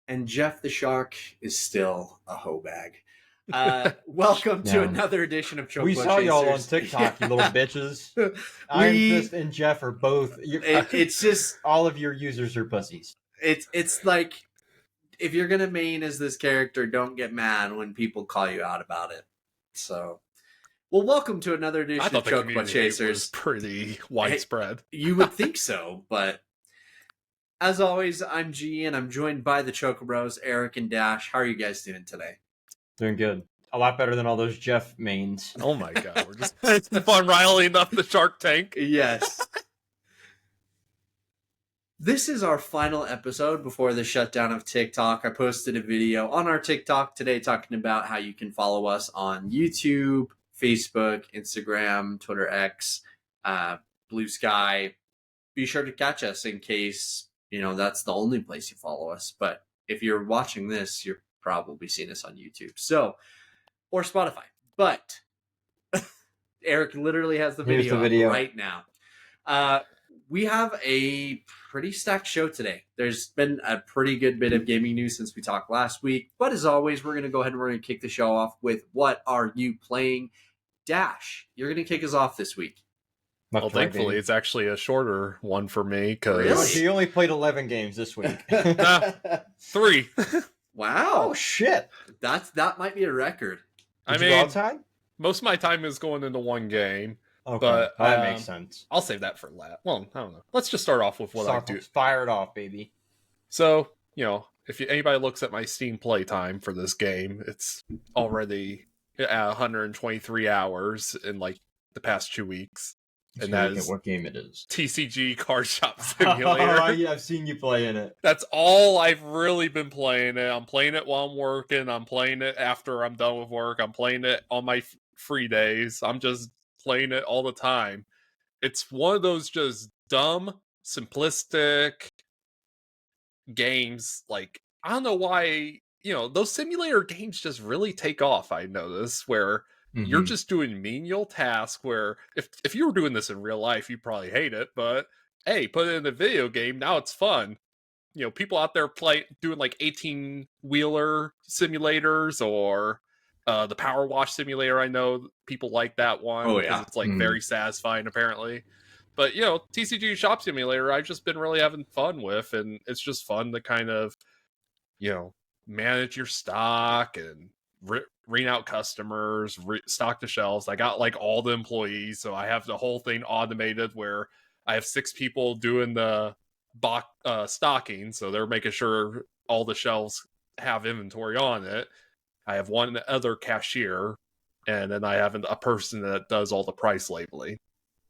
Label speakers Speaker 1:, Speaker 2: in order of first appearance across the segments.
Speaker 1: and Jeff the Shark is still a hoe bag. Welcome to
Speaker 2: No.
Speaker 1: another edition of Chocobros.
Speaker 2: We saw y'all on TikTok, you little bitches. Iron Fist and Jeff are both.
Speaker 1: It's just
Speaker 2: all of your users are pussies.
Speaker 1: It's like, if you're gonna main as this character, don't get mad when people call you out about it. So, well, welcome to another edition of Chocobo Chasers.
Speaker 3: Was pretty widespread.
Speaker 1: You would think so, but as always, I'm G, and I'm joined by the Chocobros, Eric and Dash. How are you guys doing today?
Speaker 2: Doing good. A lot better than all those Jeff mains.
Speaker 3: Oh my god, we're just fun riling up the Shark Tank.
Speaker 1: Yes. This is our final episode before the shutdown of TikTok. I posted a video on our TikTok today talking about how you can follow us on YouTube, Facebook, Instagram, Twitter X, Blue Sky. Be sure to catch us in case, that's the only place you follow us. But if you're watching this, you're probably seeing us on YouTube. So, or Spotify. But Eric literally has the video right now. We have a pretty stacked show today. There's been a pretty good bit of gaming news since we talked last week. But as always, we're going to go ahead and we're going to kick the show off with What Are You Playing? Dash, you're going to kick us off this week.
Speaker 3: Well, thankfully, it's actually a shorter one for me.
Speaker 1: Really?
Speaker 2: He only played 11 games this week.
Speaker 3: 3.
Speaker 1: Wow.
Speaker 2: Oh, shit.
Speaker 1: That might be a record.
Speaker 2: Did you go outside?
Speaker 3: Most of my time is going into one game.
Speaker 2: Okay,
Speaker 3: but
Speaker 2: that makes sense.
Speaker 3: I'll save that for last. Well, I don't know. Let's just start off with what I do.
Speaker 2: Fire it off, baby.
Speaker 3: So, if anybody looks at my Steam playtime for this game, it's already at 123 hours in like the past 2 weeks.
Speaker 2: And that is what game it is.
Speaker 3: TCG Card Shop Simulator.
Speaker 2: Oh, yeah, I've seen you play in it.
Speaker 3: That's all I've really been playing it. I'm playing it while I'm working. I'm playing it after I'm done with work. I'm playing it on my free days. I'm just playing it all the time. It's one of those just dumb, simplistic games. Like, I don't know why, those simulator games just really take off, I notice, where you're just doing menial tasks where if you were doing this in real life, you probably hate it, but hey, put it in a video game, now it's fun. People out there doing like 18-wheeler simulators or the Power Wash Simulator. I know people like that one because it's like very satisfying apparently. But TCG Shop Simulator I've just been really having fun with, and it's just fun to kind of manage your stock and ring out customers, stock the shelves. I got like all the employees, so I have the whole thing automated where I have 6 people doing the stocking, so they're making sure all the shelves have inventory on it. I have one other cashier, and then I have a person that does all the price labeling.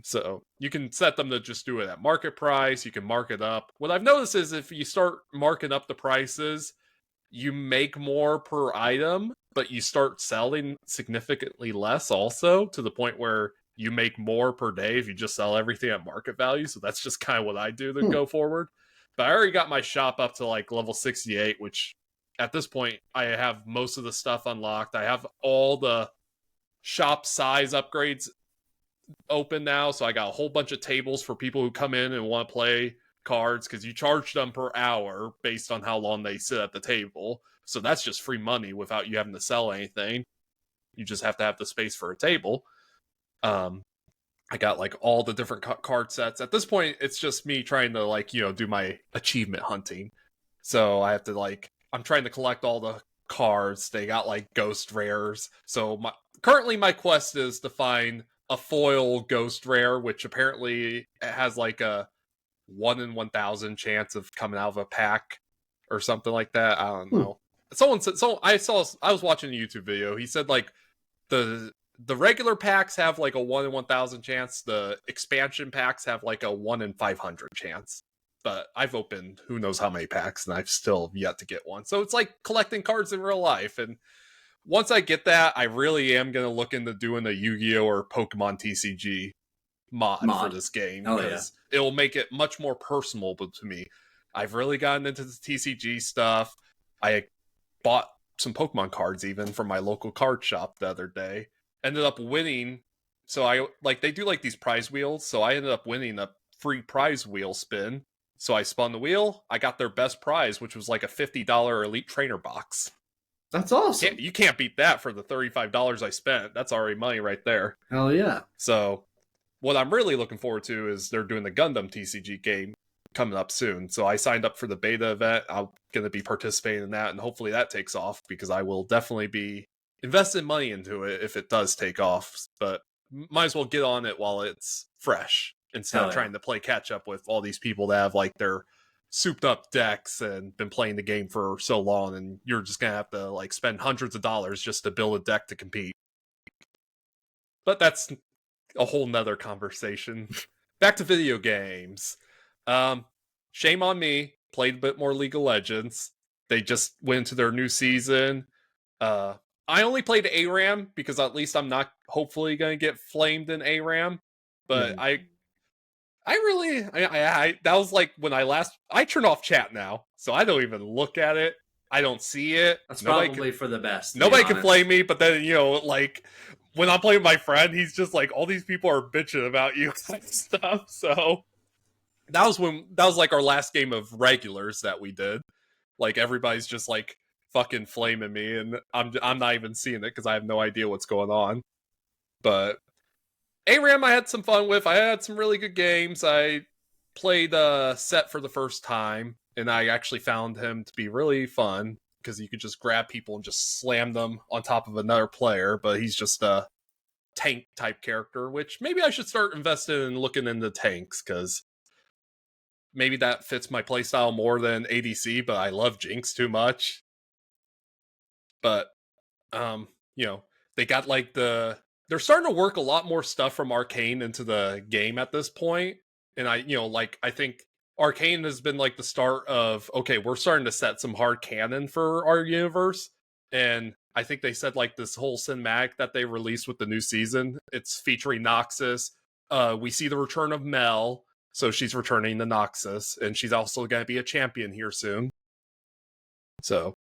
Speaker 3: So you can set them to just do it at market price. You can mark it up. What I've noticed is if you start marking up the prices, you make more per item, but you start selling significantly less also, to the point where you make more per day if you just sell everything at market value. So that's just kind of what I do to go forward. But I already got my shop up to like level 68, which at this point I have most of the stuff unlocked. I have all the shop size upgrades open now. So I got a whole bunch of tables for people who come in and want to play cards, because you charge them per hour based on how long they sit at the table. So that's just free money without you having to sell anything. You just have to have the space for a table. I got like all the different card sets. At this point, it's just me trying to do my achievement hunting. So I have to I'm trying to collect all the cards. They got like ghost rares. So currently my quest is to find a foil ghost rare, which apparently has like a 1 in 1,000 chance of coming out of a pack or something like that. I don't know. Someone said, I was watching a YouTube video. He said like the regular packs have like a 1 in 1,000 chance. The expansion packs have like a 1 in 500 chance. But I've opened who knows how many packs, and I've still yet to get one. So it's like collecting cards in real life. And once I get that, I really am going to look into doing a Yu-Gi-Oh! Or Pokemon TCG mod for this game, because it'll make it much more personal to me. I've really gotten into the TCG stuff. I bought some Pokemon cards even from my local card shop the other day. Ended up winning. So they do like these prize wheels. So I ended up winning a free prize wheel spin. So I spun the wheel. I got their best prize, which was like a $50 Elite Trainer box.
Speaker 1: That's awesome.
Speaker 3: You can't beat that for the $35 I spent. That's already money right there.
Speaker 1: Hell yeah.
Speaker 3: So what I'm really looking forward to is they're doing the Gundam TCG game coming up soon. So I signed up for the beta event. I'm going to be participating in that, and hopefully that takes off, because I will definitely be investing money into it if it does take off. But might as well get on it while it's fresh, instead of trying to play catch up with all these people that have like their souped up decks and been playing the game for so long, and you're just gonna have to like spend hundreds of dollars just to build a deck to compete. But that's a whole nother conversation. Back to video games. Shame on me. Played a bit more League of Legends. They just went into their new season. I only played ARAM because at least I'm not hopefully going to get flamed in ARAM. But I that was like when I turn off chat now, so I don't even look at it. I don't see it.
Speaker 1: That's probably for the best.
Speaker 3: Nobody can flame me, but then, like when I'm playing with my friend, he's just like, all these people are bitching about you and stuff. So that was like our last game of regulars that we did. Like everybody's just like fucking flaming me, and I'm not even seeing it because I have no idea what's going on. But ARAM I had some fun with. I had some really good games. I played Set for the first time, and I actually found him to be really fun because you could just grab people and just slam them on top of another player, but he's just a tank type character, which maybe I should start investing in looking into tanks, because maybe that fits my playstyle more than ADC, but I love Jinx too much. But, they got like they're starting to work a lot more stuff from Arcane into the game at this point. And I think Arcane has been like the start of, okay, we're starting to set some hard canon for our universe. And I think they said like this whole cinematic that they released with the new season, it's featuring Noxus. We see the return of Mel. So she's returning to Noxus, and she's also going to be a champion here soon. So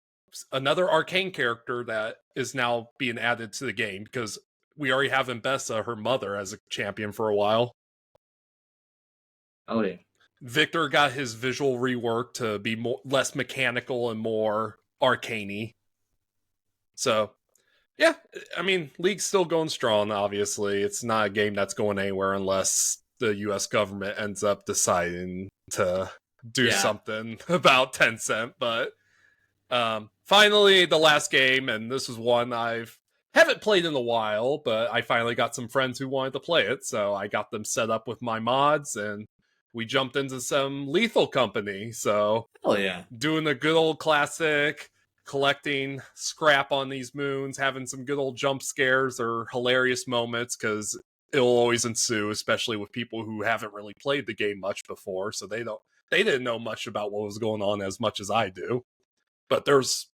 Speaker 3: another Arcane character that is now being added to the game, because we already have Mbessa, her mother, as a champion for a while.
Speaker 1: Oh yeah.
Speaker 3: Victor got his visual rework to be less mechanical and more arcane-y. So, yeah, I mean, League's still going strong, obviously. It's not a game that's going anywhere unless the US government ends up deciding to do something about Tencent. But finally, the last game, and this is one haven't played in a while, but I finally got some friends who wanted to play it, so I got them set up with my mods, and we jumped into some Lethal Company. So,
Speaker 1: hell yeah,
Speaker 3: doing a good old classic, collecting scrap on these moons, having some good old jump scares or hilarious moments, because it'll always ensue, especially with people who haven't really played the game much before, so they didn't know much about what was going on as much as I do. But there's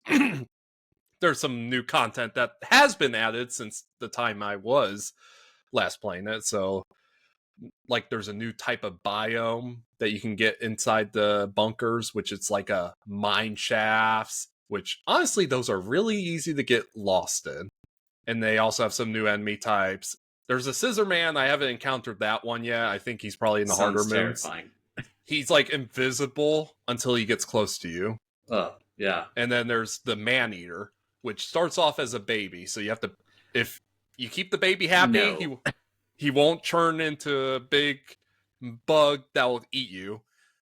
Speaker 3: some new content that has been added since the time I was last playing it. So, like, there's a new type of biome that you can get inside the bunkers, which it's like a mine shafts, which honestly, those are really easy to get lost in. And they also have some new enemy types. There's a Scissor Man. I haven't encountered that one yet. I think he's probably in the harder moons. He's like invisible until he gets close to you.
Speaker 1: Oh, yeah.
Speaker 3: And then there's the Man Eater, which starts off as a baby. So you have to, if you keep the baby happy, he won't turn into a big bug that will eat you.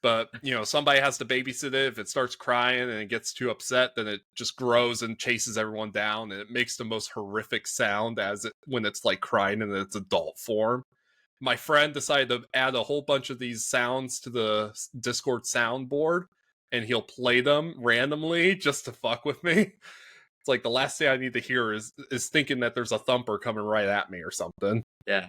Speaker 3: But, somebody has to babysit it. If it starts crying and it gets too upset, then it just grows and chases everyone down. And it makes the most horrific sound when it's like crying in its adult form. My friend decided to add a whole bunch of these sounds to the Discord soundboard, and he'll play them randomly just to fuck with me. It's like the last thing I need to hear is thinking that there's a thumper coming right at me or something.
Speaker 1: Yeah.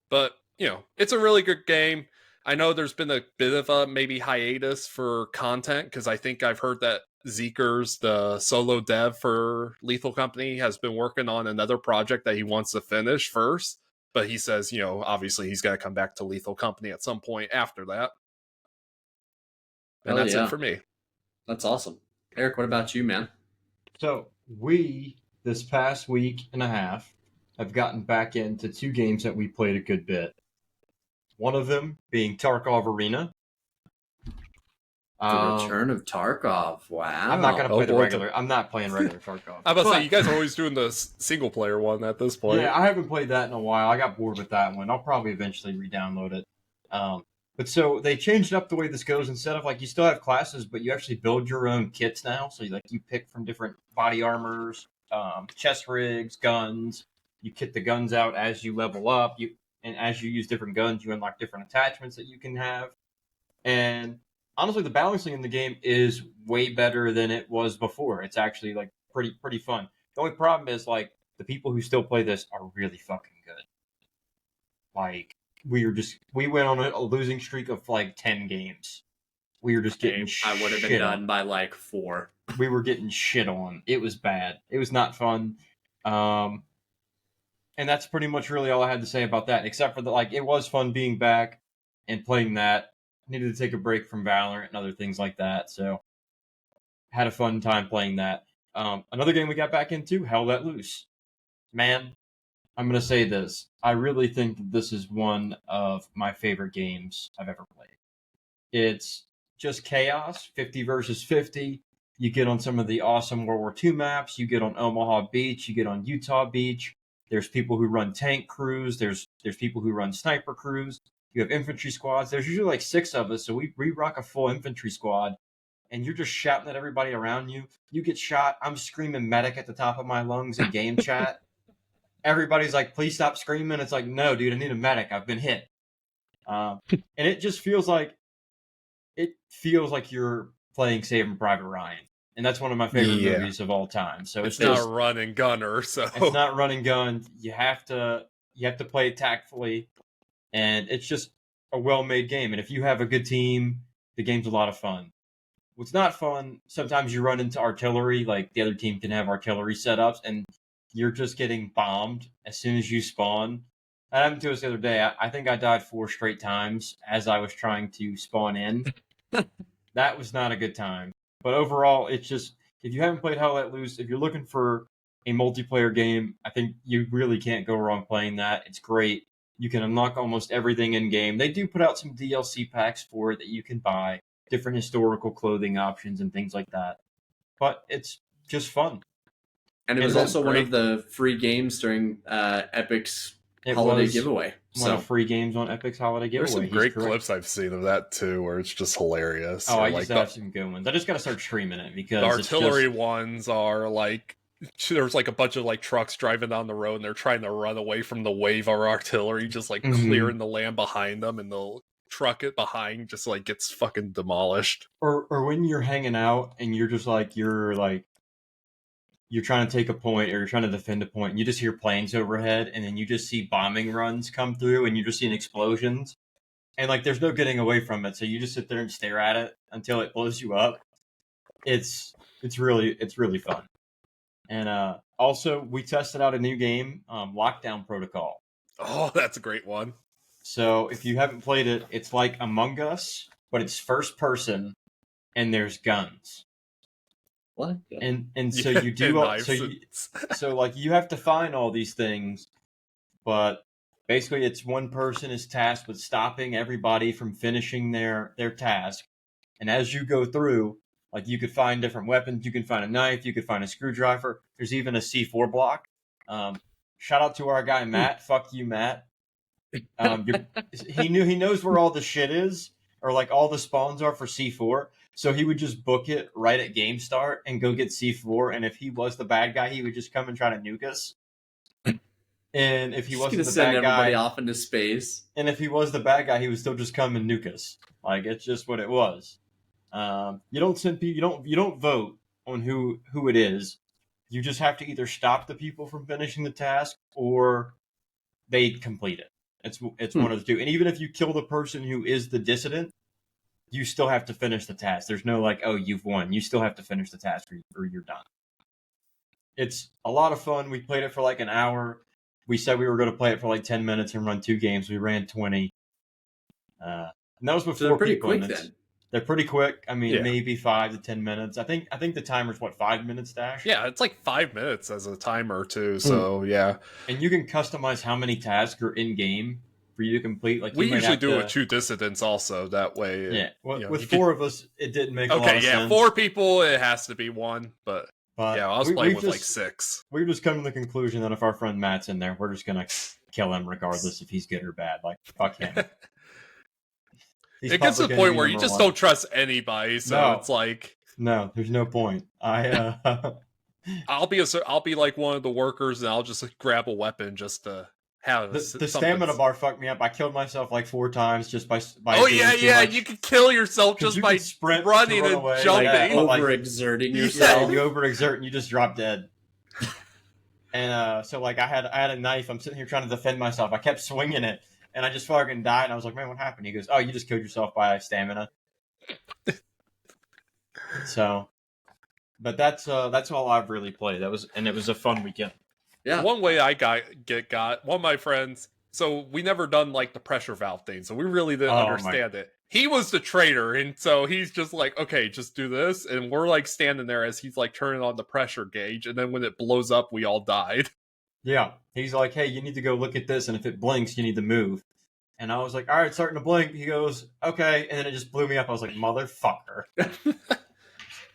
Speaker 3: But, it's a really good game. I know there's been a bit of a maybe hiatus for content, because I think I've heard that Zeekers, the solo dev for Lethal Company, has been working on another project that he wants to finish first. But he says, obviously he's got to come back to Lethal Company at some point after that. And that's it for me.
Speaker 1: That's awesome. Eric, what about you, man?
Speaker 2: So this past week and a half, have gotten back into two games that we played a good bit. One of them being Tarkov Arena.
Speaker 1: The Return of Tarkov. Wow.
Speaker 2: I'm not gonna play the
Speaker 3: boy,
Speaker 2: regular. I'm not playing regular Tarkov.
Speaker 3: I was about to
Speaker 2: But-
Speaker 3: say, you guys are always doing the single player one at this point.
Speaker 2: Yeah, I haven't played that in a while. I got bored with that one. I'll probably eventually re-download it. But so they changed up the way this goes. Instead of like you still have classes, but you actually build your own kits now. So you pick from different body armors, chest rigs, guns. You kit the guns out as you level up. And as you use different guns, you unlock different attachments that you can have. And honestly, the balancing in the game is way better than it was before. It's actually like pretty fun. The only problem is like the people who still play this are really fucking good. Like we went on a losing streak of like 10 games. We were just getting
Speaker 1: I would have been
Speaker 2: shit
Speaker 1: done
Speaker 2: on.
Speaker 1: by like 4.
Speaker 2: We were getting shit on. It was bad. It was not fun. And that's pretty much really all I had to say about that, except for like it was fun being back and playing that. Needed to take a break from Valorant and other things like that, so had a fun time playing that. Another game we got back into, Hell Let Loose. Man, I'm going to say this. I really think that this is one of my favorite games I've ever played. It's just chaos, 50 versus 50. You get on some of the awesome World War II maps. You get on Omaha Beach. You get on Utah Beach. There's people who run tank crews. There's people who run sniper crews. You have infantry squads. There's usually like 6 of us, so we rock a full infantry squad. And you're just shouting at everybody around you. You get shot. I'm screaming medic at the top of my lungs in game chat. Everybody's like, please stop screaming. It's like, no, dude, I need a medic. I've been hit. And it just feels like you're playing Saving Private Ryan. And that's one of my favorite movies of all time. So
Speaker 3: it's not run and gunner, so
Speaker 2: it's not run and gun. You have to play it tactfully. And it's just a well-made game. And if you have a good team, the game's a lot of fun. What's not fun, sometimes you run into artillery, like the other team can have artillery setups, and you're just getting bombed as soon as you spawn. That happened to us the other day. I think I died 4 straight times as I was trying to spawn in. That was not a good time. But overall, it's just, if you haven't played Hell Let Loose, if you're looking for a multiplayer game, I think you really can't go wrong playing that. It's great. You can unlock almost everything in-game. They do put out some DLC packs for it that you can buy. Different historical clothing options and things like that. But it's just fun.
Speaker 1: And it was also one of the free games during Epic's holiday giveaway.
Speaker 2: One of free games on Epic's holiday giveaway.
Speaker 3: There's some great clips I've seen of that too, where it's just hilarious.
Speaker 2: Oh, I used to have some good ones. I just got to start streaming it because
Speaker 3: the artillery ones are like, there's like a bunch of like trucks driving down the road and they're trying to run away from the wave of artillery, just like clearing the land behind them, and they'll truck it behind just like gets fucking demolished.
Speaker 2: Or when you're hanging out and you're just like you're trying to take a point or you're trying to defend a point and you just hear planes overhead and then you just see bombing runs come through and you're just seeing explosions and like there's no getting away from it, so you just sit there and stare at it until it blows you up. It's really fun. And also we tested out a new game, Lockdown Protocol.
Speaker 3: Oh, that's a great one.
Speaker 2: So if you haven't played it, it's like Among Us, but it's first person and there's guns.
Speaker 1: What?
Speaker 2: And so you do so like you have to find all these things, but basically it's one person is tasked with stopping everybody from finishing their task. And as you go through, like you could find different weapons, you can find a knife, you could find a screwdriver. There's even a C4 block. Shout out to our guy Matt. Fuck you, Matt. He knows where all the shit is, or like all the spawns are for C4. So he would just book it right at game start and go get C4. And if he was the bad guy, he would just come and try to nuke us. And if he wasn't the bad
Speaker 1: everybody
Speaker 2: guy,
Speaker 1: off into space.
Speaker 2: And if he was the bad guy, he would still just come and nuke us. Like it's just what it was. You don't send people. You don't vote on who it is. You just have to either stop the people from finishing the task or they complete it. It's one of the two. And even if you kill the person who is the dissident, you still have to finish the task. There's no like, oh, you've won. You still have to finish the task or you're done. It's a lot of fun. We played it for like an hour. We said we were going to play it for like 10 minutes and run 2 games. We ran 20. And that was with 4
Speaker 1: pretty
Speaker 2: people.
Speaker 1: Quick then.
Speaker 2: They're pretty quick. I mean, maybe 5 to 10 minutes. I think the timer's 5 minutes, Dash?
Speaker 3: Yeah, it's like 5 minutes as a timer too. So yeah.
Speaker 2: And you can customize how many tasks are in game for you to complete. Like
Speaker 3: We
Speaker 2: you might
Speaker 3: usually
Speaker 2: have
Speaker 3: do it
Speaker 2: to,
Speaker 3: with 2 dissidents also. That way,
Speaker 2: Yeah, well,
Speaker 3: you know,
Speaker 2: with
Speaker 3: you
Speaker 2: 4 of us, it didn't make a lot
Speaker 3: okay,
Speaker 2: of
Speaker 3: yeah,
Speaker 2: sense.
Speaker 3: 4 people, it has to be 1. But
Speaker 2: But
Speaker 3: yeah, I was playing with like 6.
Speaker 2: We've just come to the conclusion that if our friend Matt's in there, we're just gonna kill him regardless if he's good or bad. Like fuck him. He's
Speaker 3: It gets to the
Speaker 2: public
Speaker 3: point
Speaker 2: enemy
Speaker 3: where you
Speaker 2: number
Speaker 3: just
Speaker 2: 1.
Speaker 3: don't trust anybody. So
Speaker 2: No.
Speaker 3: it's like
Speaker 2: No, there's no point.
Speaker 3: I'll be like one of the workers, and I'll just like, grab a weapon just to have
Speaker 2: the
Speaker 3: something.
Speaker 2: stamina bar fucked me up. I killed myself like 4 times just by
Speaker 3: Oh
Speaker 2: doing
Speaker 3: yeah,
Speaker 2: too
Speaker 3: yeah,
Speaker 2: much.
Speaker 3: you can kill yourself
Speaker 2: 'Cause
Speaker 3: just
Speaker 2: you
Speaker 3: by
Speaker 2: can sprint to
Speaker 3: running
Speaker 2: run
Speaker 3: and
Speaker 2: away,
Speaker 3: jumping.
Speaker 2: yeah, but, like,
Speaker 1: overexerting
Speaker 2: Yeah,
Speaker 1: yourself.
Speaker 2: you overexert and you just drop dead. And so like I had a knife. I'm sitting here trying to defend myself. I kept swinging it, and I just fucking died. And I was like, man, what happened? He goes, oh, you just killed yourself by stamina. So, but that's all I've really played. It was a fun weekend.
Speaker 1: Yeah.
Speaker 3: One way I got one of my friends. So we never done like the pressure valve thing, so we really didn't understand it. He was the traitor, and so he's just like, okay, just do this, and we're like standing there as he's like turning on the pressure gauge, and then when it blows up, we all died.
Speaker 2: Yeah, he's like, hey, you need to go look at this, and if it blinks, you need to move. And I was like, all right, it's starting to blink. He goes, okay, and then it just blew me up. I was like, motherfucker.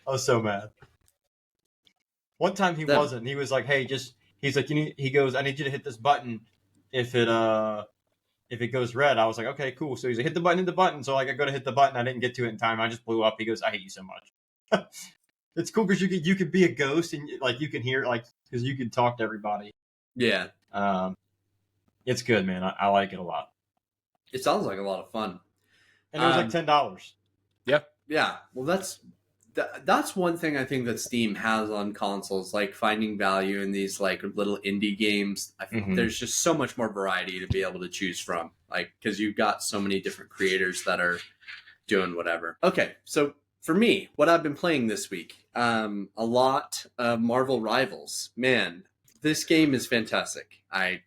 Speaker 2: I was so mad. One time he wasn't. He was like, hey, he's like, he goes, I need you to hit this button if it goes red. I was like, okay, cool. So he's like, hit the button. So like I go to hit the button. I didn't get to it in time. I just blew up. He goes, I hate you so much. It's cool because you could be a ghost and like you can hear like because you can talk to everybody.
Speaker 1: Yeah.
Speaker 2: It's good, man. I like it a lot.
Speaker 1: It sounds like a lot of fun.
Speaker 2: And it was like $10.
Speaker 3: Yeah.
Speaker 1: Yeah. Well, that's one thing I think that Steam has on consoles, like finding value in these like little indie games. I think there's just so much more variety to be able to choose from, like because you've got so many different creators that are doing whatever. Okay, so for me, what I've been playing this week, a lot of Marvel Rivals. Man, this game is fantastic. I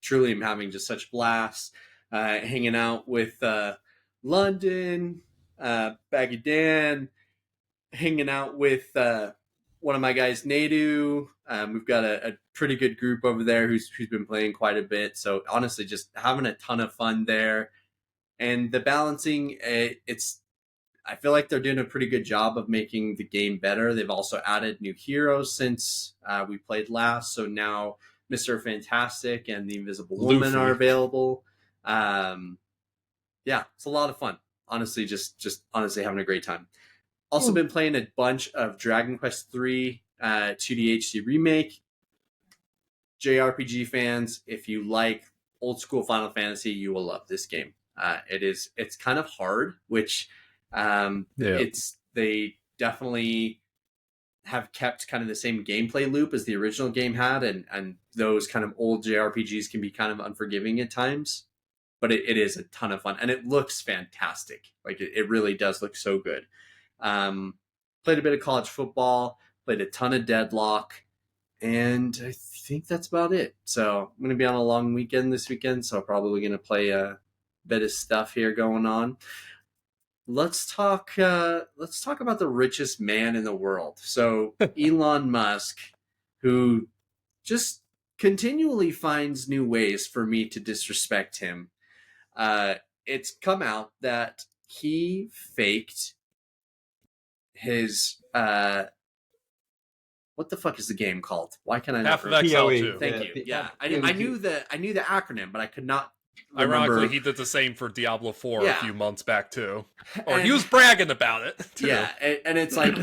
Speaker 1: truly am having just such blasts hanging out with London, Baggy Dan, hanging out with one of my guys, Nadu. We've got a pretty good group over there who's been playing quite a bit. So honestly, just having a ton of fun there. And the balancing, I feel like they're doing a pretty good job of making the game better. They've also added new heroes since we played last. So now Mr. Fantastic and the Invisible Woman are available. Yeah, it's a lot of fun. Honestly, just honestly having a great time. Also been playing a bunch of Dragon Quest III 2D remake. JRPG fans, if you like old school Final Fantasy, you will love this game. It's kind of hard, which they definitely have kept kind of the same gameplay loop as the original game had, and those kind of old JRPGs can be kind of unforgiving at times. But it is a ton of fun, and it looks fantastic. Like it really does look so good. Played a bit of college football, played a ton of Deadlock, and I think that's about it. So I'm going to be on a long weekend this weekend, so I'm probably going to play a bit of stuff here going on. Let's talk about the richest man in the world. So Elon Musk, who just continually finds new ways for me to disrespect him. It's come out that he faked his what the fuck is the game called? Why can I not
Speaker 3: Half of XL2.
Speaker 1: Thank you. Yeah, I knew the acronym, but I could not remember.
Speaker 3: Ironically, he did the same for Diablo 4 a few months back too. Or
Speaker 1: And-
Speaker 3: he was bragging about it too.
Speaker 1: Yeah, and it's like,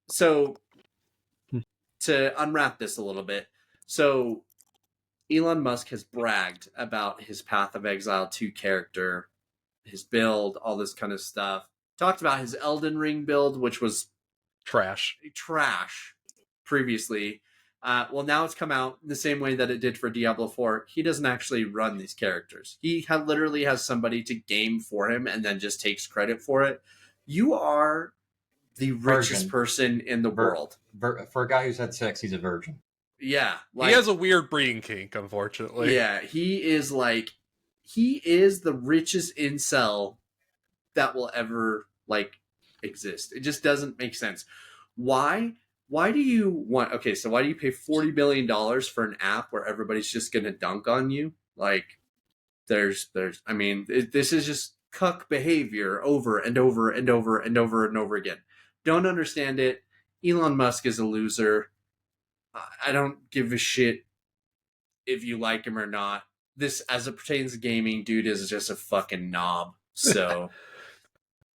Speaker 1: so to unwrap this a little bit, so Elon Musk has bragged about his Path of Exile 2 character, his build, all this kind of stuff. Talked about his Elden Ring build, which was
Speaker 3: Trash
Speaker 1: previously. Well, now it's come out the same way that it did for Diablo 4. He doesn't actually run these characters. He literally has somebody to game for him and then just takes credit for it. You are the richest person in the world.
Speaker 2: For a guy who's had sex, he's a virgin.
Speaker 1: Yeah.
Speaker 3: He has a weird breeding kink, unfortunately.
Speaker 1: Yeah, he is the richest incel that will ever exist. It just doesn't make sense. Why do you want, okay, so why do you pay $40 billion for an app where everybody's just going to dunk on you? I mean, this is just cuck behavior over and over and over and over and over again. Don't understand it. Elon Musk is a loser. I don't give a shit if you like him or not. This, as it pertains to gaming, dude is just a fucking knob. So,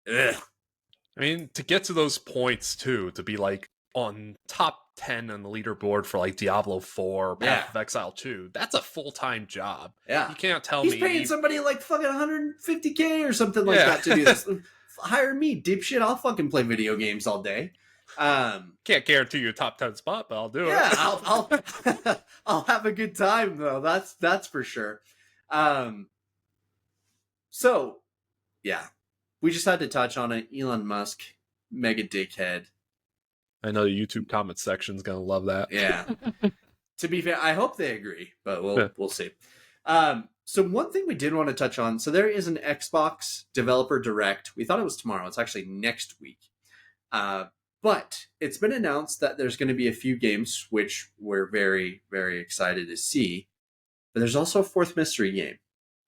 Speaker 1: ugh.
Speaker 3: I mean, to get to those points too, to be like on top 10 on the leaderboard for like Diablo 4, Path of Exile 2, that's a full-time job.
Speaker 1: Yeah.
Speaker 3: You can't tell
Speaker 1: He's
Speaker 3: me.
Speaker 1: He's paying somebody like fucking $150K or something like that to do this. Hire me, dipshit. I'll fucking play video games all day.
Speaker 3: Can't guarantee you a top 10 spot, but I'll do it.
Speaker 1: Yeah, I'll have a good time though. That's for sure. So yeah, we just had to touch on it. Elon Musk, mega dickhead.
Speaker 3: I know the YouTube comment section's gonna love that.
Speaker 1: Yeah. To be fair, I hope they agree, but we'll see. So one thing we did want to touch on. So there is an Xbox Developer Direct. We thought it was tomorrow. It's actually next week. But it's been announced that there's going to be a few games, which we're very, very excited to see. But there's also a fourth mystery game.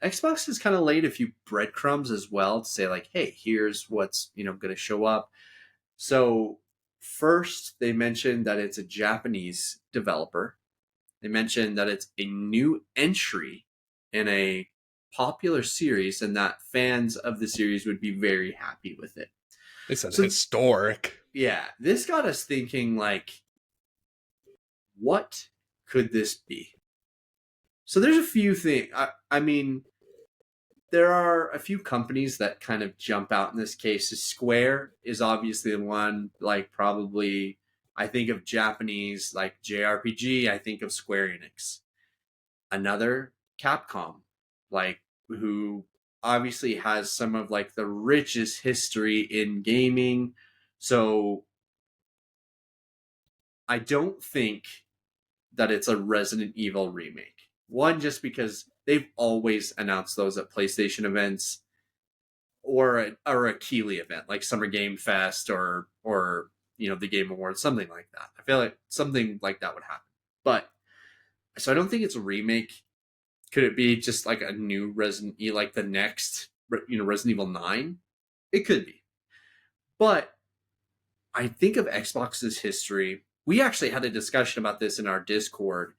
Speaker 1: Xbox has kind of laid a few breadcrumbs as well to say like, hey, here's what's, going to show up. So first, they mentioned that it's a Japanese developer. They mentioned that it's a new entry in a popular series and that fans of the series would be very happy with it.
Speaker 3: They said historic.
Speaker 1: Yeah, this got us thinking, like, what could this be? So there's a few things. I mean, there are a few companies that kind of jump out in this case. Square is obviously the one, like, probably, I think of Japanese, like, JRPG, I think of Square Enix. Another, Capcom, like, who obviously has some of, like, the richest history in gaming. So I don't think that it's a Resident Evil remake. One, just because they've always announced those at PlayStation events or a Keighley event, like Summer Game Fest or the Game Awards, something like that. I feel like something like that would happen. But so I don't think it's a remake. Could it be just like a new Resident Evil, like the next, Resident Evil 9? It could be. But I think of Xbox's history. We actually had a discussion about this in our Discord,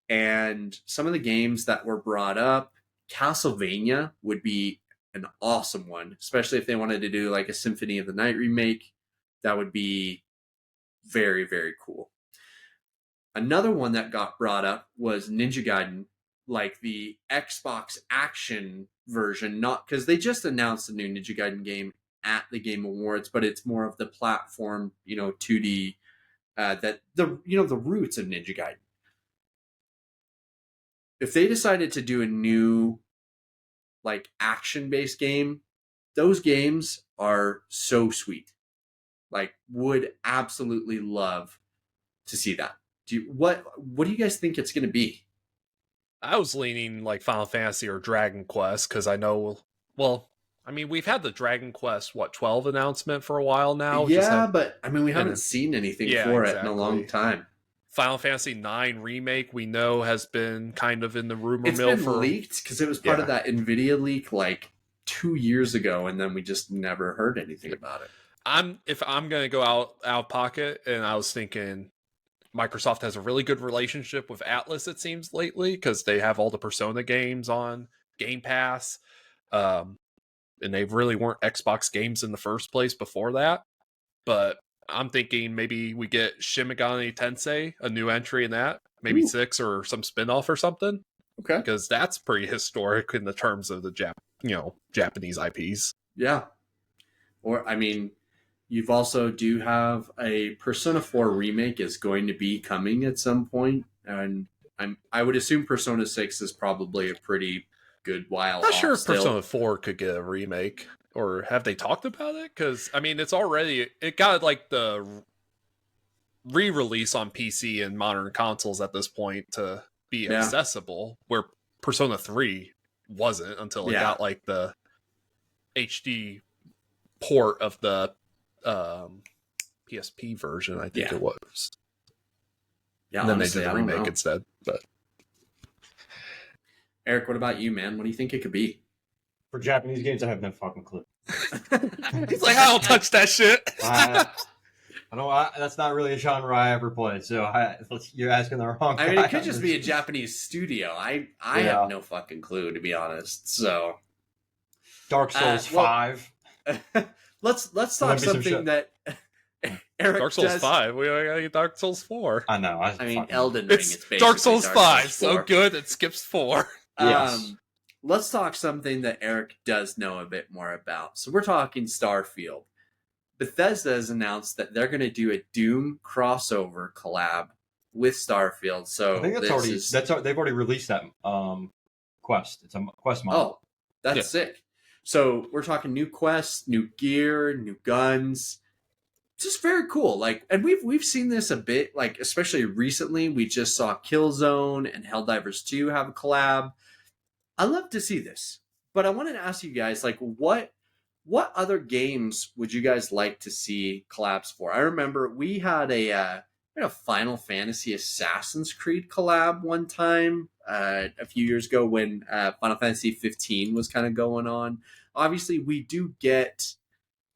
Speaker 1: and some of the games that were brought up, Castlevania would be an awesome one, especially if they wanted to do like a Symphony of the Night remake. That would be very, very cool. Another one that got brought up was Ninja Gaiden, like the Xbox action version, not because they just announced a new Ninja Gaiden game at the Game Awards, but it's more of the platform, 2D, that the roots of Ninja Gaiden. If they decided to do a new, like, action-based game, those games are so sweet. Like, would absolutely love to see that. What do you guys think it's going to be?
Speaker 3: I was leaning like Final Fantasy or Dragon Quest because I know, we've had the Dragon Quest, 12 announcement for a while now.
Speaker 1: Yeah, but I mean, we haven't seen anything for it in a long time.
Speaker 3: Final Fantasy 9 remake, we know, has been kind of in the rumor mill.
Speaker 1: It's been leaked because it was part of that NVIDIA leak like 2 years ago, and then we just never heard anything about it.
Speaker 3: If I'm going to go out of pocket, and I was thinking Microsoft has a really good relationship with Atlas, it seems, lately, because they have all the Persona games on Game Pass. And they really weren't Xbox games in the first place before that. But I'm thinking maybe we get Shin Megami Tensei, a new entry in that, maybe 6 or some spinoff or something.
Speaker 1: Okay,
Speaker 3: because that's pretty historic in the terms of the Japanese IPs.
Speaker 1: Yeah, or I mean, you've also do have a Persona 4 remake is going to be coming at some point, and I would assume Persona 6 is probably a pretty good while.
Speaker 3: Not sure if Persona 4 could get a remake. Or have they talked about it? Because, I mean, it got like the re-release on PC and modern consoles at this point to be accessible, where Persona 3 wasn't until it got like the HD port of the PSP version, I think it was. Yeah, and then honestly, they did the remake instead. But
Speaker 1: Eric, what about you, man? What do you think it could be?
Speaker 2: For Japanese games, I have no fucking clue.
Speaker 3: He's like, I don't touch that shit.
Speaker 2: I don't. That's not really a genre I ever play. So you're asking the wrong guy.
Speaker 1: I mean, it could just be a Japanese studio. I
Speaker 2: Yeah.
Speaker 1: have no fucking clue, to be honest. So
Speaker 2: Dark Souls
Speaker 1: well-
Speaker 2: 5.
Speaker 1: let's
Speaker 2: Let
Speaker 1: talk
Speaker 2: me some
Speaker 1: something
Speaker 2: shit.
Speaker 1: that Eric
Speaker 3: Dark Souls
Speaker 1: does.
Speaker 3: 5. We gotta get Dark Souls 4.
Speaker 2: I know.
Speaker 1: I mean, Elden Ring.
Speaker 3: It's
Speaker 1: It's basically
Speaker 3: Dark Souls 5. So
Speaker 1: 4.
Speaker 3: good, it skips 4.
Speaker 2: Yes.
Speaker 1: Let's talk something that Eric does know a bit more about. So we're talking Starfield. Bethesda has announced that they're going to do a Doom crossover collab with Starfield. So
Speaker 2: I think they've already released that quest. It's a quest model.
Speaker 1: Oh, that's sick. So we're talking new quests, new gear, new guns. Just very cool. Like, and we've seen this a bit, like, especially recently. We just saw Killzone and Helldivers 2 have a collab. I love to see this. But I wanted to ask you guys, like, what other games would you guys like to see collabs for? I remember we had a Final Fantasy Assassin's Creed collab one time a few years ago when Final Fantasy 15 was kind of going on. Obviously, we do get,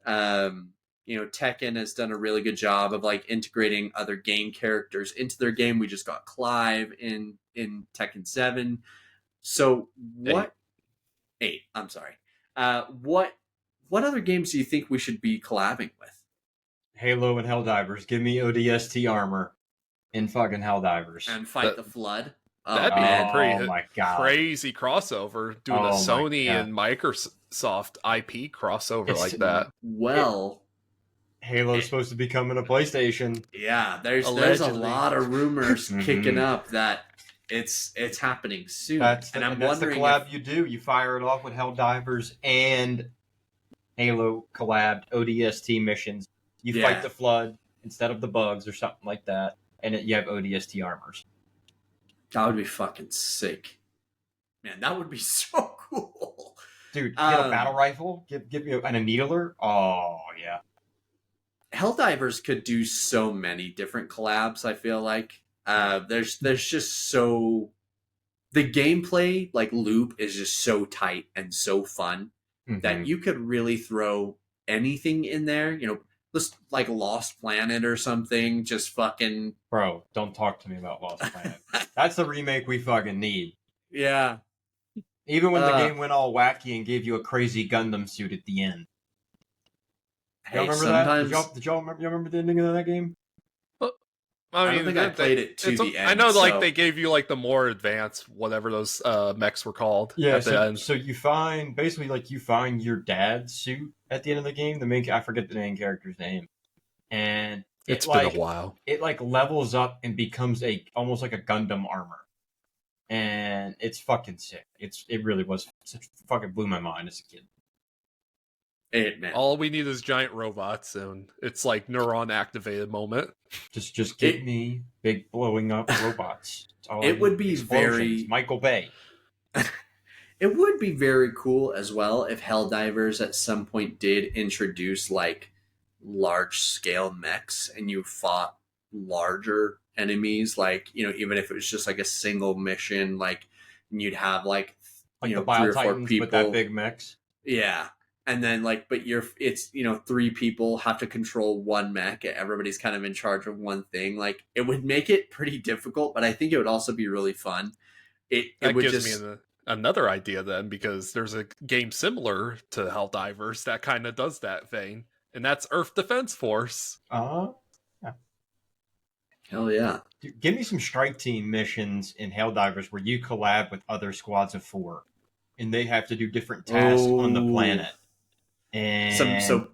Speaker 1: Tekken has done a really good job of like integrating other game characters into their game. We just got Clive in Tekken 7. So what? 8. I'm sorry. What other games do you think we should be collabing with?
Speaker 2: Halo and Helldivers. Give me ODST armor in fucking Helldivers.
Speaker 1: And Fight the Flood. Oh,
Speaker 3: That'd be
Speaker 1: man.
Speaker 3: a pretty
Speaker 2: my God.
Speaker 3: crazy crossover. Doing
Speaker 2: Oh
Speaker 3: a
Speaker 2: my
Speaker 3: Sony
Speaker 2: God.
Speaker 3: and Microsoft IP crossover
Speaker 2: It's-
Speaker 3: like that.
Speaker 1: Well,
Speaker 2: Halo's supposed to be coming to PlayStation.
Speaker 1: yeah, there's a
Speaker 3: Allegedly.
Speaker 1: lot of rumors
Speaker 2: Mhm.
Speaker 1: kicking up that it's happening soon.
Speaker 2: That's
Speaker 1: and
Speaker 2: the
Speaker 1: I'm wondering
Speaker 2: collab you do. You fire it off with Helldivers and Halo collab ODST missions. You
Speaker 1: Yeah.
Speaker 2: fight the Flood instead of the bugs or something like that, and you have ODST armors.
Speaker 1: that would be fucking sick. Man, that would be so cool.
Speaker 2: Dude, get a battle rifle. Give me and a needler. Oh yeah.
Speaker 1: Helldivers could do so many different collabs, I feel like. There's just so the gameplay like loop is just so tight and so fun that you could really throw anything in there, just like Lost Planet or something, just fucking
Speaker 2: Bro, don't talk to me about Lost Planet. That's the remake we fucking need.
Speaker 1: yeah.
Speaker 2: Even when the game went all wacky and gave you a crazy Gundam suit at the end.
Speaker 1: Hey,
Speaker 2: Y'all remember
Speaker 1: sometimes
Speaker 2: that? Did y'all remember the ending of that game?
Speaker 1: I don't think I played it to the end.
Speaker 3: I know, like
Speaker 1: so-
Speaker 3: they gave you like the more advanced whatever those mechs were called.
Speaker 2: Yeah,
Speaker 3: at the end.
Speaker 2: so you find your dad's suit at the end of the game. I forget the main character's name, and
Speaker 3: It's been a while.
Speaker 2: It like levels up and becomes almost like a Gundam armor, and it's fucking sick. It really was. It fucking blew my mind as a kid.
Speaker 1: man.
Speaker 3: All we need is giant robots, and it's like neuron activated moment.
Speaker 2: Just give me big blowing up robots. That's all I
Speaker 1: It would
Speaker 2: need.
Speaker 1: be
Speaker 2: Explosions.
Speaker 1: very-
Speaker 2: Michael Bay.
Speaker 1: It would be very cool as well if Helldivers at some point did introduce like large scale mechs and you fought larger enemies, like, even if it was just like a single mission, like, and you'd have like
Speaker 2: Like the
Speaker 1: 3
Speaker 2: Bio
Speaker 1: or 4
Speaker 2: Titans,
Speaker 1: people.
Speaker 2: but that big mechs.
Speaker 1: Yeah. And then like, but it's 3 people have to control one mech. Everybody's kind of in charge of one thing. Like, it would make it pretty difficult, but I think it would also be really fun. It
Speaker 3: That
Speaker 1: would
Speaker 3: gives
Speaker 1: just
Speaker 3: me another idea then, because there's a game similar to Helldivers that kind of does that vein, and that's Earth Defense Force.
Speaker 1: hell yeah.
Speaker 2: Dude, give me some strike team missions in Helldivers where you collab with other squads of 4, and they have to do different tasks on the
Speaker 1: Ooh.
Speaker 2: planet. And
Speaker 1: So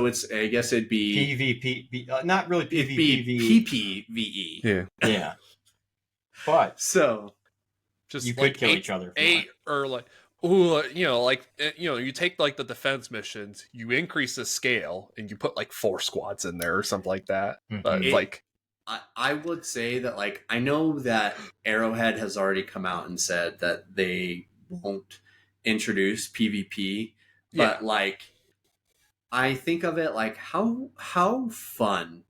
Speaker 1: it's I guess it'd be
Speaker 2: PvP, not really
Speaker 1: it'd be PPVE.
Speaker 2: Yeah, but
Speaker 3: So just
Speaker 2: you
Speaker 3: like
Speaker 2: could kill each other. If you
Speaker 3: eight or like you take like the defense missions, you increase the scale and you put like 4 squads in there or something like that.
Speaker 2: want.
Speaker 3: But
Speaker 2: Mhm.
Speaker 3: like
Speaker 1: I would say that, like, I know that Arrowhead has already come out and said that they won't introduce PvP, but like, I think of it like how fun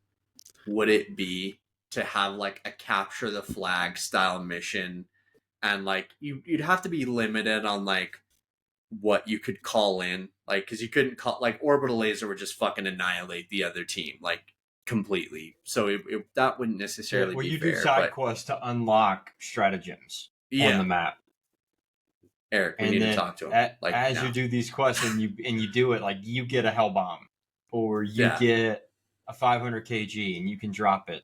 Speaker 1: would it be to have like a capture the flag style mission and like you'd have to be limited on like what you could call in, like because you couldn't call like orbital laser would just fucking annihilate the other team like completely. So that wouldn't necessarily
Speaker 2: well,
Speaker 1: be
Speaker 2: you
Speaker 1: fair.
Speaker 2: do side
Speaker 1: But
Speaker 2: quests to unlock stratagems on
Speaker 1: yeah,
Speaker 2: the map.
Speaker 1: Eric, we
Speaker 2: And
Speaker 1: need to
Speaker 2: then
Speaker 1: talk to him. Like
Speaker 2: as
Speaker 1: now.
Speaker 2: you do these quests and you do it, like you get a hell bomb, or you
Speaker 1: Yeah.
Speaker 2: get a 500 kg and you can drop it.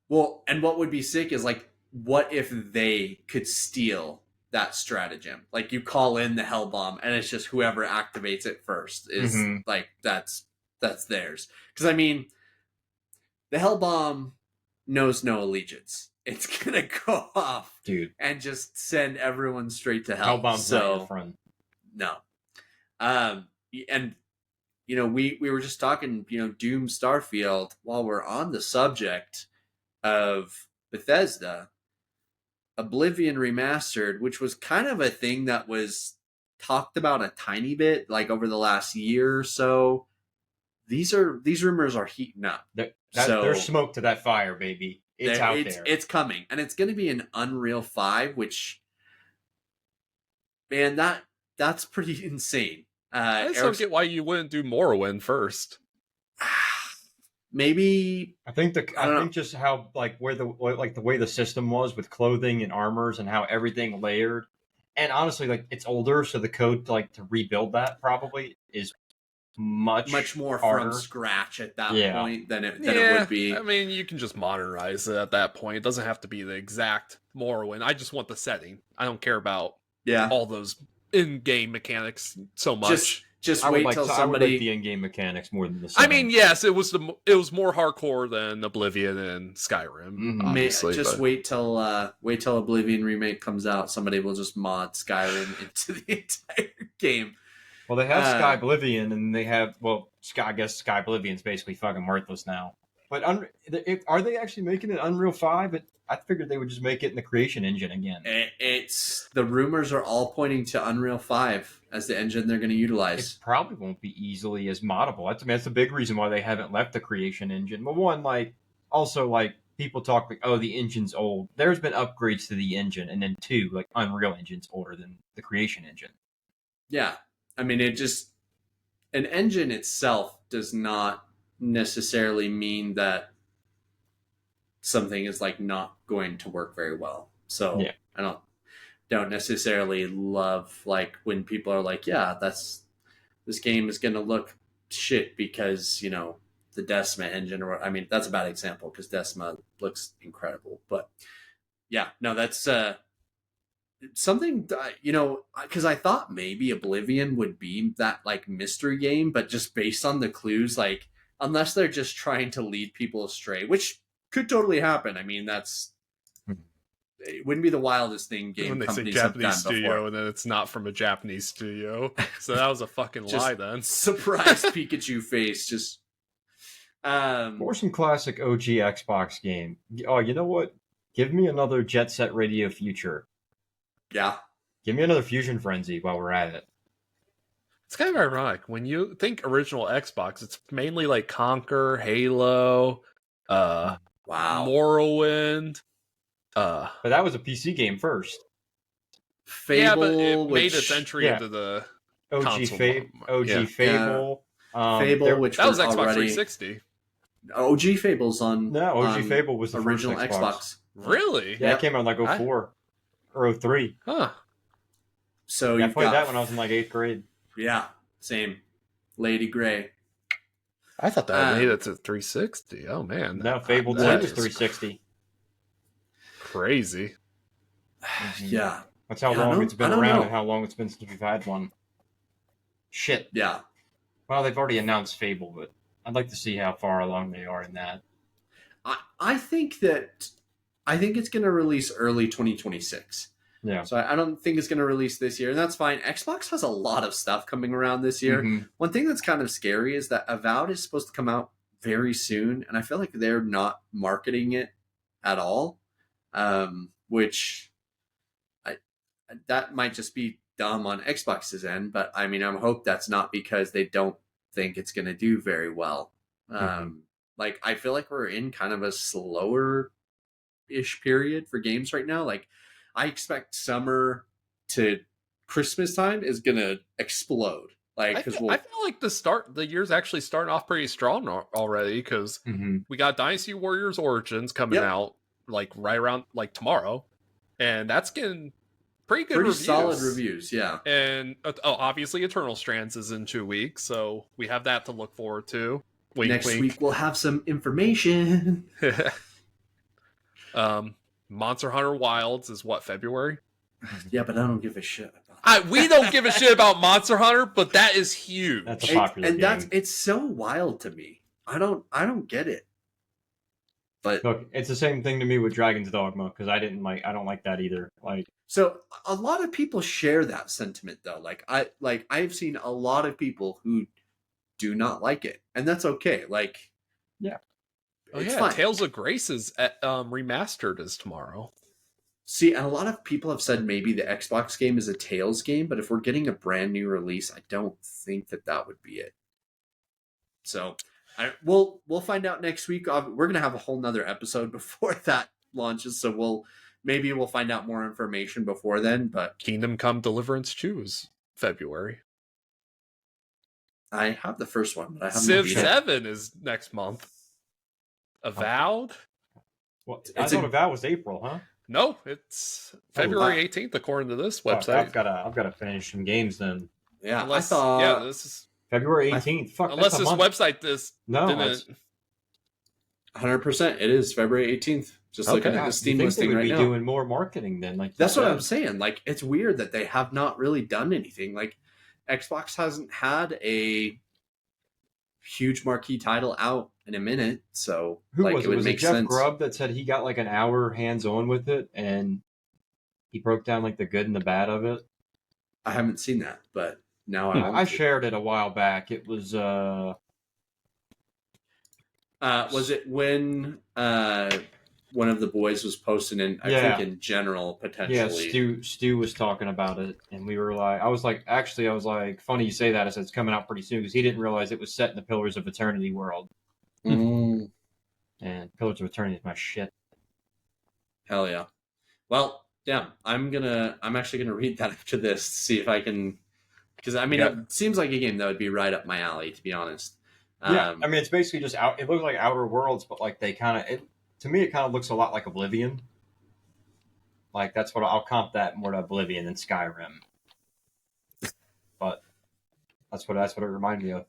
Speaker 1: Well, and what would be sick is like, what if they could steal that stratagem? Like you call in the hell bomb, and it's just whoever activates it first is
Speaker 2: Mhm.
Speaker 1: like that's theirs. Because I mean, the hell bomb knows no allegiance. It's gonna go off,
Speaker 2: Dude,
Speaker 1: and just send everyone straight to hell.
Speaker 2: hell bomb's not your friend.
Speaker 1: No. And you know, we were just talking, you know, Doom Starfield while we're on the subject of Bethesda. Oblivion Remastered, which was kind of a thing that was talked about a tiny bit like over the last year or so. These rumors are heating up.
Speaker 2: There's smoke to that fire, baby. It's out there.
Speaker 1: It's coming, and it's going to be an Unreal 5, which, man, that's pretty insane.
Speaker 3: I just don't get why you wouldn't do Morrowind first.
Speaker 1: Maybe
Speaker 2: I think just how like the way the system was with clothing and armors and how everything layered, and honestly, like it's older, so the code to rebuild that probably is much
Speaker 1: more
Speaker 2: harder.
Speaker 1: From scratch at that point than it would be.
Speaker 3: I mean, you can just modernize it at that point. It doesn't have to be the exact Morrowind. I just want the setting. I don't care about all those in-game mechanics so much.
Speaker 1: Just wait till somebody.
Speaker 2: I would like the in-game mechanics more than the setting.
Speaker 3: I mean, yes, it was more hardcore than Oblivion and Skyrim. Obviously,
Speaker 1: wait till Oblivion remake comes out. Somebody will just mod Skyrim into the entire game.
Speaker 2: Well, they have Sky Oblivion, and they have I guess Sky Oblivion's basically fucking worthless now. But are they actually making it Unreal 5? I figured they would just make it in the Creation Engine again.
Speaker 1: It's the rumors are all pointing to Unreal 5 as the engine they're going to utilize.
Speaker 2: It probably won't be easily as moddable. That's the big reason why they haven't left the Creation Engine. But one, people talk like, oh, the engine's old. There's been upgrades to the engine, and then two, like Unreal Engine's older than the Creation Engine.
Speaker 1: Yeah, I mean, an engine itself does not necessarily mean that something is like not going to work very well. So yeah. I don't necessarily love like when people are like, yeah, this game is going to look shit because, you know, the Decima engine, or I mean, that's a bad example because Decima looks incredible, but yeah, no, that's something, you know, because I thought maybe Oblivion would be that like mystery game, but just based on the clues, like unless they're just trying to lead people astray, which could totally happen. I mean, it wouldn't be the wildest thing game
Speaker 3: when they
Speaker 1: companies
Speaker 3: say
Speaker 1: have
Speaker 3: Japanese
Speaker 1: done
Speaker 3: studio
Speaker 1: before.
Speaker 3: And then it's not from a Japanese studio, so that was a fucking lie. Then
Speaker 1: surprise Pikachu face. Just
Speaker 2: or some classic OG Xbox game. Oh, you know what? Give me another Jet Set Radio Future.
Speaker 1: Yeah.
Speaker 2: Give me another Fusion Frenzy while we're at it.
Speaker 3: It's kind of ironic when you think original Xbox. It's mainly like Conquer, Halo, Morrowind.
Speaker 2: But that was a PC game first.
Speaker 1: Fable,
Speaker 3: yeah, but it made its entry into the
Speaker 2: OG Fable.
Speaker 1: Fable, which
Speaker 3: that was Xbox 360.
Speaker 1: OG Fable's on.
Speaker 2: No, OG Fable was the
Speaker 1: original
Speaker 2: first
Speaker 1: Xbox.
Speaker 3: Really?
Speaker 2: Yeah, it came out in like 04 or 03.
Speaker 3: Huh.
Speaker 1: So
Speaker 2: I played that when I was in like 8th grade.
Speaker 1: Yeah, same. Lady Grey.
Speaker 3: I thought that made it to 360. Oh man.
Speaker 2: No, Fable 2 was 360.
Speaker 3: Crazy.
Speaker 1: Yeah.
Speaker 2: That's how long it's been around and how long it's been since we've had one. Shit.
Speaker 1: Yeah.
Speaker 2: Well, they've already announced Fable, but I'd like to see how far along they are in that.
Speaker 1: I think it's going to release early 2026.
Speaker 2: Yeah.
Speaker 1: So I don't think it's going to release this year, and that's fine. Xbox has a lot of stuff coming around this year. Mm-hmm. One thing that's kind of scary is that Avowed is supposed to come out very soon, and I feel like they're not marketing it at all, which that might just be dumb on Xbox's end, but I mean, I hope that's not because they don't think it's going to do very well. Like, I feel like we're in kind of a slower-ish period for games right now. Like, I expect summer to Christmas time is gonna explode. Like,
Speaker 3: I
Speaker 1: because
Speaker 3: feel like the year's actually starting off pretty strong already, because we got Dynasty Warriors Origins coming out like right around like tomorrow, and that's getting pretty reviews.
Speaker 1: solid reviews, yeah.
Speaker 3: And obviously Eternal Strands is in 2 weeks, so we have that to look forward to. Wink,
Speaker 1: Next
Speaker 3: wink.
Speaker 1: week we'll have some information.
Speaker 3: Monster Hunter Wilds is what, February?
Speaker 1: Yeah, but I don't give a shit about
Speaker 3: We don't give a shit about Monster Hunter, but that is huge.
Speaker 2: That's a popular game.
Speaker 1: It's so wild to me. I don't get it. But
Speaker 2: look, it's the same thing to me with Dragon's Dogma, because I don't like that either. Like,
Speaker 1: so a lot of people share that sentiment though. I've seen a lot of people who do not like it, and that's okay. Like,
Speaker 2: yeah.
Speaker 1: It's fine.
Speaker 3: Tales of Grace is remastered is tomorrow.
Speaker 1: See, and a lot of people have said maybe the Xbox game is a Tales game, but if we're getting a brand new release, I don't think that would be it. So, we'll find out next week. We're gonna have a whole nother episode before that launches, so we'll find out more information before then. But
Speaker 3: Kingdom Come Deliverance 2 is February.
Speaker 1: I have the first one, but I haven't.
Speaker 3: Civ 7 is next month. Avowed?
Speaker 2: Well, I thought Avowed was April, huh?
Speaker 3: No, it's February 18th according to this website.
Speaker 2: I've got to finish some games then.
Speaker 1: Yeah,
Speaker 3: unless,
Speaker 1: I thought
Speaker 3: this is
Speaker 2: February 18th. Fuck,
Speaker 3: unless this website didn't.
Speaker 1: 100%. It is February 18th. Just looking at the Steam listing right now.
Speaker 2: Be doing more marketing then. Like
Speaker 1: that's what I'm saying. Like, it's weird that they have not really done anything. Like, Xbox hasn't had a huge marquee title out in a minute, so
Speaker 2: who
Speaker 1: like
Speaker 2: was
Speaker 1: it would
Speaker 2: was
Speaker 1: make
Speaker 2: it Jeff
Speaker 1: sense.
Speaker 2: Grubb that said he got like an hour hands-on with it and he broke down like the good and the bad of it?
Speaker 1: I haven't seen that, but now
Speaker 2: I shared it a while back. It was
Speaker 1: was it when one of the boys was posting in, I think in general, potentially.
Speaker 2: Yeah, Stu was talking about it, and we were like, I was like, funny you say that. I said it's coming out pretty soon, because he didn't realize it was set in the Pillars of Eternity world.
Speaker 1: Mm.
Speaker 2: And Pillars of Eternity is my shit.
Speaker 1: Hell yeah. Well, damn, I'm actually gonna read that after this to see if I can, because I mean, it seems like a game that would be right up my alley, to be honest.
Speaker 2: Yeah, I mean, it's basically just it looks like Outer Worlds, but like they kind of to me, it kind of looks a lot like Oblivion. Like, that's what I'll comp that more to Oblivion than Skyrim. But that's what it reminded me of,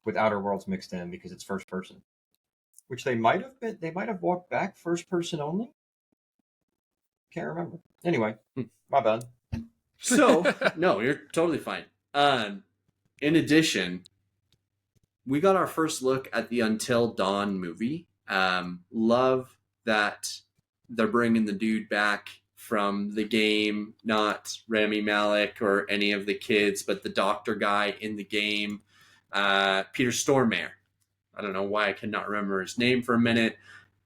Speaker 2: with Outer Worlds mixed in, because it's first person, which they might have walked back first person only. Can't remember. Anyway, my bad.
Speaker 1: So no, you're totally fine. In addition, we got our first look at the Until Dawn movie. Love that they're bringing the dude back from the game, not Rami Malek or any of the kids, but the doctor guy in the game, Peter Stormare. I don't know why I cannot remember his name for a minute.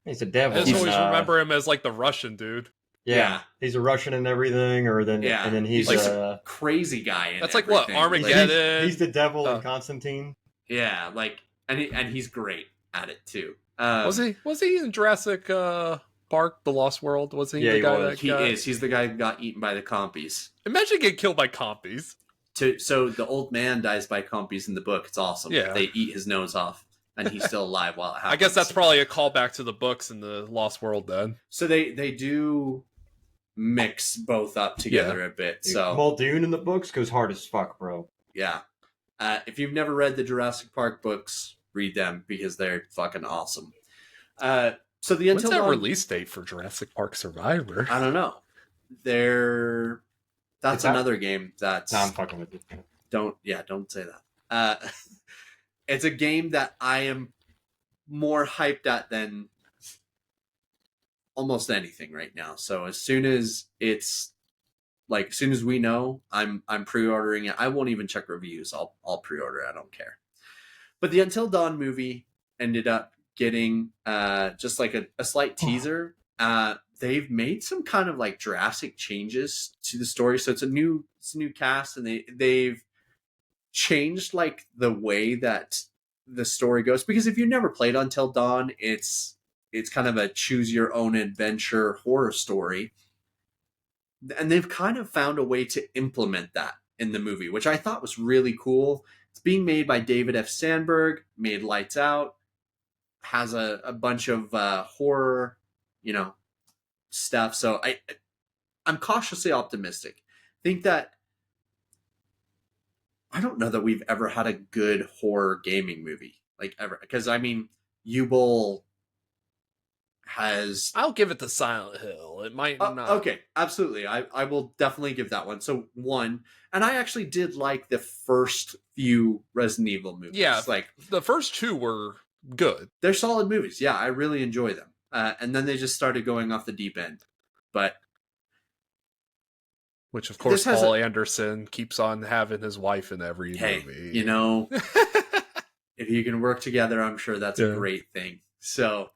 Speaker 2: He's a devil.
Speaker 3: I just always remember him as like the Russian dude.
Speaker 2: Yeah, he's a Russian and everything, and then he's
Speaker 1: like a crazy guy.
Speaker 3: That's like what, Armageddon.
Speaker 2: Like, he's the devil in Constantine.
Speaker 1: Yeah, like and he's great at it too.
Speaker 3: Was he in Jurassic Park, The Lost World? Was he the guy?
Speaker 1: He is. He's the guy who got eaten by the compies.
Speaker 3: Imagine getting killed by compies.
Speaker 1: So the old man dies by compies in the book. It's awesome.
Speaker 3: Yeah.
Speaker 1: They eat his nose off, and he's still alive while it happens.
Speaker 3: I guess that's probably a callback to the books in the Lost World then.
Speaker 1: So they do mix both up together a bit. So
Speaker 2: Muldoon in the books goes hard as fuck, bro.
Speaker 1: Yeah. If you've never read the Jurassic Park books, read them because they're fucking awesome. So the Until
Speaker 3: When's that
Speaker 1: Dawn
Speaker 3: release date for Jurassic Park Survivor?
Speaker 1: I don't know. That's another game that's.
Speaker 2: No, I'm fucking with you.
Speaker 1: Don't say that. It's a game that I am more hyped at than almost anything right now. So as soon as we know, I'm pre-ordering it. I won't even check reviews. I'll pre-order it. I don't care. But the Until Dawn movie ended up getting just like a slight teaser. They've made some kind of like drastic changes to the story. So it's a new cast, and they've changed like the way that the story goes. Because if you've never played Until Dawn, it's kind of a choose your own adventure horror story. and they've kind of found a way to implement that in the movie, which I thought was really cool. It's being made by David F. Sandberg, made Lights Out, has a bunch of horror, stuff. So I'm cautiously optimistic. Think that I don't know that we've ever had a good horror gaming movie, like ever. Because I mean, U-Bowl has.
Speaker 3: I'll give it to Silent Hill. It might not.
Speaker 1: Okay, absolutely. I will definitely give that one. So one, and I actually did like the first few Resident Evil movies.
Speaker 3: Yeah,
Speaker 1: like
Speaker 3: the first two were good.
Speaker 1: They're solid movies. Yeah, I really enjoy them. And then they just started going off the deep end. But
Speaker 3: which, of course, Paul Anderson keeps on having his wife in every movie.
Speaker 1: If you can work together, I'm sure that's a great thing. So,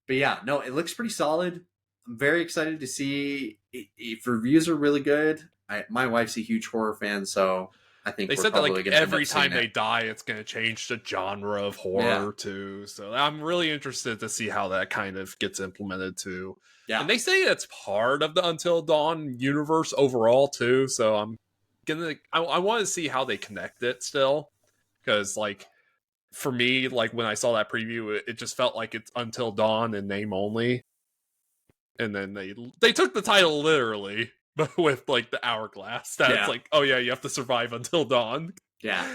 Speaker 1: but yeah, no, it looks pretty solid. I'm very excited to see if reviews are really good. My wife's a huge horror fan, so I think
Speaker 3: they said that like every time they die, it's going to change the genre of horror too. So I'm really interested to see how that kind of gets implemented too. Yeah. And they say it's part of the Until Dawn universe overall too. So I want to see how they connect it still. Because like for me, like when I saw that preview, it just felt like it's Until Dawn in name only. And then they took the title literally, but with like the hourglass. That's like, oh yeah, you have to survive until dawn.
Speaker 1: Yeah.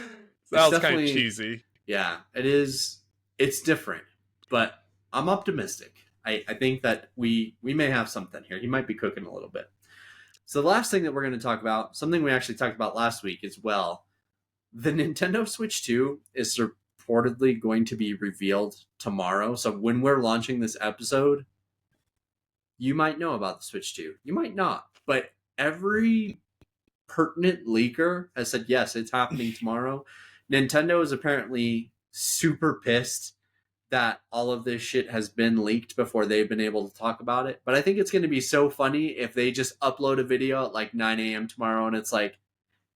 Speaker 3: So that was kind of cheesy.
Speaker 1: Yeah, it is. It's different, but I'm optimistic. I think that we may have something here. He might be cooking a little bit. So the last thing that we're going to talk about, something we actually talked about last week as well, the Nintendo Switch 2 is reportedly going to be revealed tomorrow. So when we're launching this episode, you might know about the Switch 2. You might not. But every pertinent leaker has said, yes, it's happening tomorrow. Nintendo is apparently super pissed that all of this shit has been leaked before they've been able to talk about it. But I think it's going to be so funny if they just upload a video at like 9 a.m. tomorrow and it's like,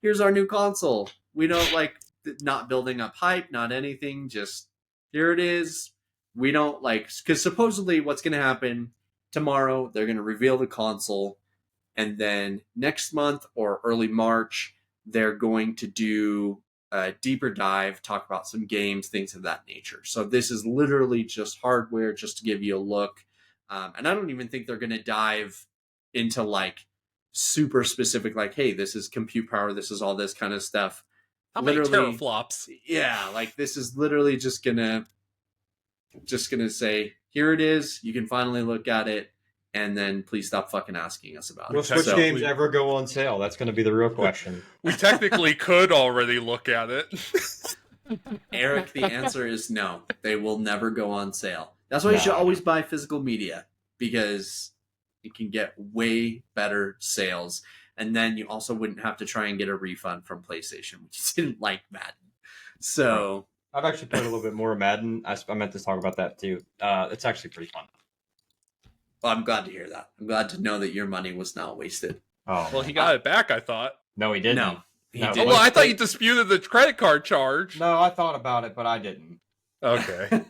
Speaker 1: here's our new console. We don't like not building up hype, not anything. Just here it is. We don't like, because supposedly what's going to happen tomorrow, they're going to reveal the console. And then next month or early March, they're going to do a deeper dive, talk about some games, things of that nature. So this is literally just hardware, just to give you a look. And I don't even think they're going to dive into like super specific, like, hey, this is compute power, this is all this kind of stuff.
Speaker 3: How many teraflops?
Speaker 1: Yeah, like this is literally just gonna say, here it is. You can finally look at it. And then please stop fucking asking us about it.
Speaker 2: Will Switch games ever go on sale? That's going to be the real question.
Speaker 3: We technically could already look at it.
Speaker 1: Eric, the answer is no. They will never go on sale. That's why you should always buy physical media, because you can get way better sales. And then you also wouldn't have to try and get a refund from PlayStation, which didn't like Madden. So
Speaker 2: I've actually played a little bit more Madden. I meant to talk about that too. It's actually pretty fun.
Speaker 1: Well, I'm glad to hear that. I'm glad to know that your money was not wasted.
Speaker 2: Oh,
Speaker 3: well, he got it back, I thought.
Speaker 2: No, he didn't.
Speaker 1: No,
Speaker 3: he didn't. Oh, well, I thought you disputed the credit card charge.
Speaker 2: No, I thought about it, but I didn't.
Speaker 3: Okay.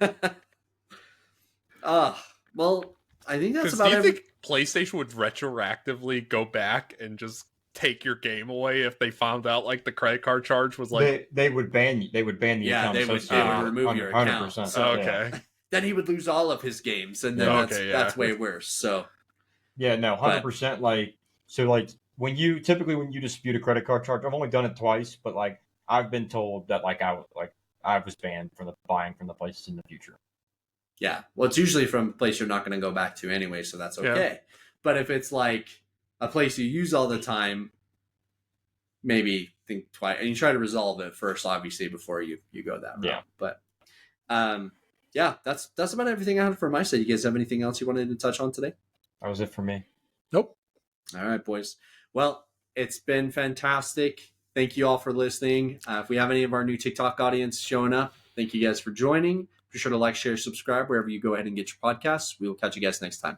Speaker 1: Well, I think that's about
Speaker 3: it. Do you think PlayStation would retroactively go back and just take your game away if they found out like the credit card charge was like
Speaker 2: they would ban you? They would ban the account.
Speaker 1: They would remove your account.
Speaker 3: So, okay.
Speaker 1: Yeah. Then he would lose all of his games, and then that's way worse. So,
Speaker 2: yeah, no, 100%. Like when you dispute a credit card charge, I've only done it twice, but like I've been told that I was banned from buying from the places in the future.
Speaker 1: Yeah, well, it's usually from a place you're not going to go back to anyway, so that's okay. Yeah. But if it's like a place you use all the time, maybe think twice, and you try to resolve it first, obviously, before you go that route.
Speaker 2: Yeah,
Speaker 1: but yeah, that's about everything I had for my side. You guys have anything else you wanted to touch on today?
Speaker 2: That was it for me.
Speaker 3: Nope.
Speaker 1: All right, boys. Well, it's been fantastic. Thank you all for listening. If we have any of our new TikTok audience showing up, thank you guys for joining. Be sure to like, share, subscribe wherever you go ahead and get your podcasts. We will catch you guys next time.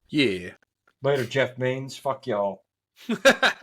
Speaker 3: Yeah.
Speaker 2: Later, Jeff Maines. Fuck y'all.